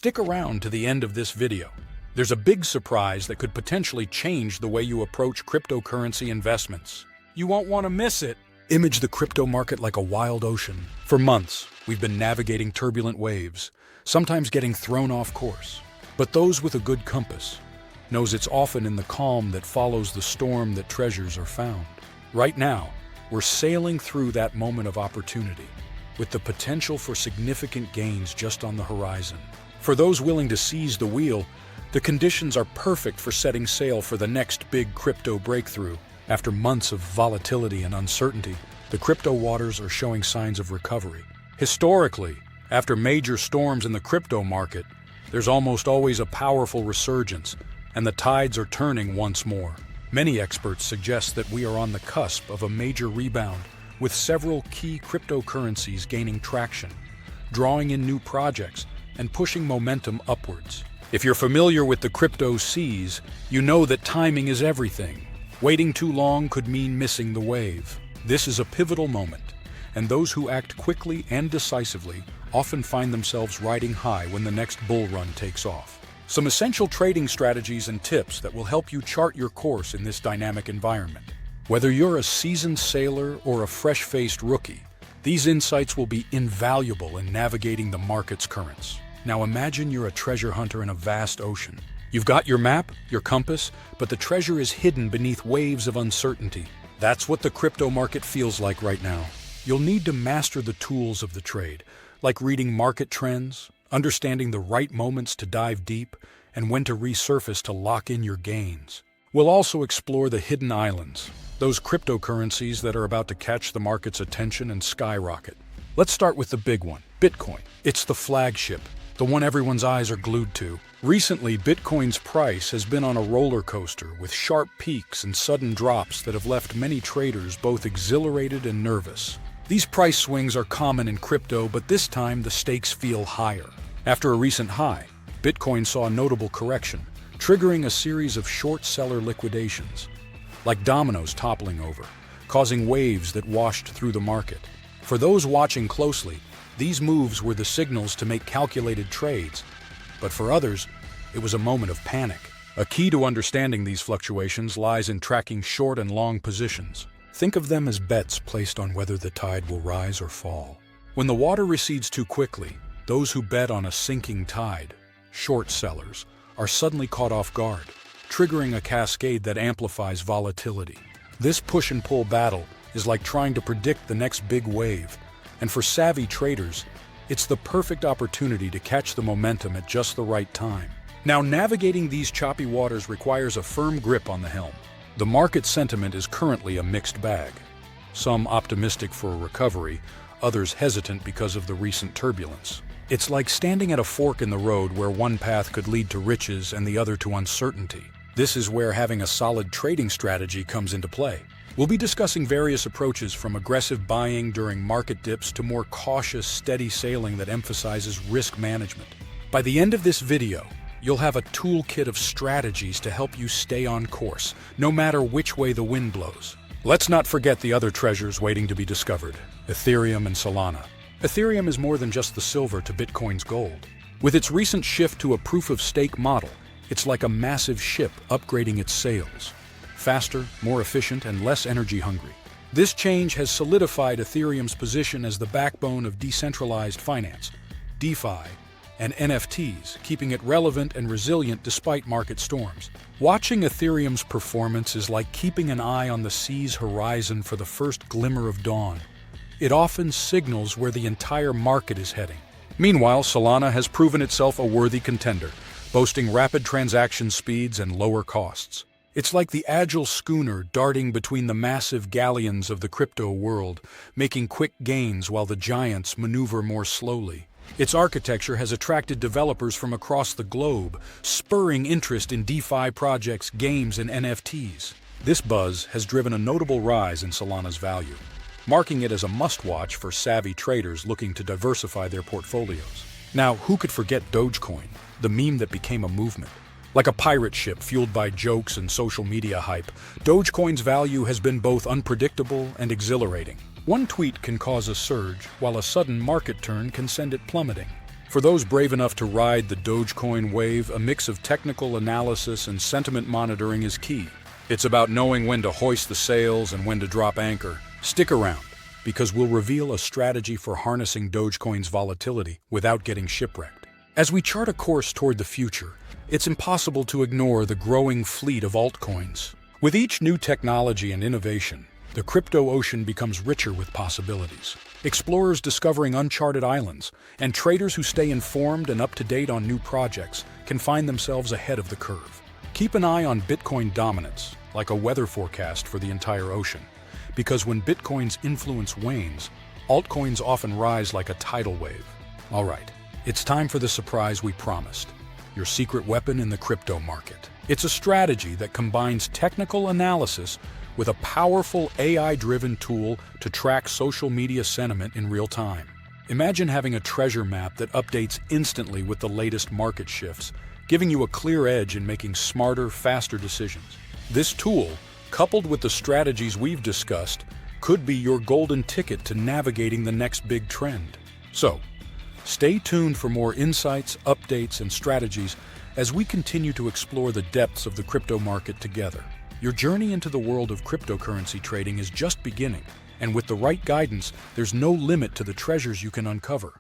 Stick around to the end of this video. There's a big surprise that could potentially change the way you approach cryptocurrency investments. You won't want to miss it. Image the crypto market like a wild ocean. For months, we've been navigating turbulent waves, sometimes getting thrown off course. But those with a good compass knows it's often in the calm that follows the storm that treasures are found. Right now, we're sailing through that moment of opportunity, with the potential for significant gains just on the horizon. For those willing to seize the wheel, the conditions are perfect for setting sail for the next big crypto breakthrough. After months of volatility and uncertainty, the crypto waters are showing signs of recovery. Historically, after major storms in the crypto market, there's almost always a powerful resurgence, and the tides are turning once more. Many experts suggest that we are on the cusp of a major rebound, with several key cryptocurrencies gaining traction, drawing in new projects, and pushing momentum upwards. If you're familiar with the crypto seas, you know that timing is everything. Waiting too long could mean missing the wave. This is a pivotal moment, and those who act quickly and decisively often find themselves riding high when the next bull run takes off. Some essential trading strategies and tips that will help you chart your course in this dynamic environment. Whether you're a seasoned sailor or a fresh-faced rookie, these insights will be invaluable in navigating the market's currents. Now imagine you're a treasure hunter in a vast ocean. You've got your map, your compass, but the treasure is hidden beneath waves of uncertainty. That's what the crypto market feels like right now. You'll need to master the tools of the trade, like reading market trends, understanding the right moments to dive deep, and when to resurface to lock in your gains. We'll also explore the hidden islands, those cryptocurrencies that are about to catch the market's attention and skyrocket. Let's start with the big one, Bitcoin. It's the flagship, the one everyone's eyes are glued to. Recently, Bitcoin's price has been on a roller coaster with sharp peaks and sudden drops that have left many traders both exhilarated and nervous. These price swings are common in crypto, but this time the stakes feel higher. After a recent high, Bitcoin saw a notable correction, triggering a series of short seller liquidations, like dominoes toppling over, causing waves that washed through the market. For those watching closely, these moves were the signals to make calculated trades, but for others, it was a moment of panic. A key to understanding these fluctuations lies in tracking short and long positions. Think of them as bets placed on whether the tide will rise or fall. When the water recedes too quickly, those who bet on a sinking tide, short sellers, are suddenly caught off guard, triggering a cascade that amplifies volatility. This push and pull battle is like trying to predict the next big wave, and for savvy traders, it's the perfect opportunity to catch the momentum at just the right time. Now, navigating these choppy waters requires a firm grip on the helm. The market sentiment is currently a mixed bag. Some optimistic for a recovery, others hesitant because of the recent turbulence. It's like standing at a fork in the road where one path could lead to riches and the other to uncertainty. This is where having a solid trading strategy comes into play. We'll be discussing various approaches from aggressive buying during market dips to more cautious, steady sailing that emphasizes risk management. By the end of this video, you'll have a toolkit of strategies to help you stay on course, no matter which way the wind blows. Let's not forget the other treasures waiting to be discovered, Ethereum and Solana. Ethereum is more than just the silver to Bitcoin's gold. With its recent shift to a proof-of-stake model, it's like a massive ship upgrading its sails. Faster, more efficient, and less energy-hungry. This change has solidified Ethereum's position as the backbone of decentralized finance, DeFi, and NFTs, keeping it relevant and resilient despite market storms. Watching Ethereum's performance is like keeping an eye on the sea's horizon for the first glimmer of dawn. It often signals where the entire market is heading. Meanwhile, Solana has proven itself a worthy contender, boasting rapid transaction speeds and lower costs. It's like the agile schooner darting between the massive galleons of the crypto world, making quick gains while the giants maneuver more slowly. Its architecture has attracted developers from across the globe, spurring interest in DeFi projects, games, and NFTs. This buzz has driven a notable rise in Solana's value, marking it as a must-watch for savvy traders looking to diversify their portfolios. Now, who could forget Dogecoin, the meme that became a movement? Like a pirate ship fueled by jokes and social media hype, Dogecoin's value has been both unpredictable and exhilarating. One tweet can cause a surge, while a sudden market turn can send it plummeting. For For those brave enough to ride the Dogecoin wave, a mix of technical analysis and sentiment monitoring is key. It's about knowing when to hoist the sails and when to drop anchor. Stick around, because we'll reveal a strategy for harnessing Dogecoin's volatility without getting shipwrecked. As we chart a course toward the future, it's impossible to ignore the growing fleet of altcoins. With each new technology and innovation, the crypto ocean becomes richer with possibilities. Explorers discovering uncharted islands, and traders who stay informed and up to date on new projects can find themselves ahead of the curve. Keep an eye on Bitcoin dominance, like a weather forecast for the entire ocean, because when Bitcoin's influence wanes, altcoins often rise like a tidal wave. All right, it's time for the surprise we promised. Your secret weapon in the crypto market. It's a strategy that combines technical analysis with a powerful AI-driven tool to track social media sentiment in real time. Imagine having a treasure map that updates instantly with the latest market shifts, giving you a clear edge in making smarter, faster decisions. This tool, coupled with the strategies we've discussed, could be your golden ticket to navigating the next big trend. So, stay tuned for more insights, updates, and strategies as we continue to explore the depths of the crypto market together. Your journey into the world of cryptocurrency trading is just beginning, and with the right guidance, there's no limit to the treasures you can uncover.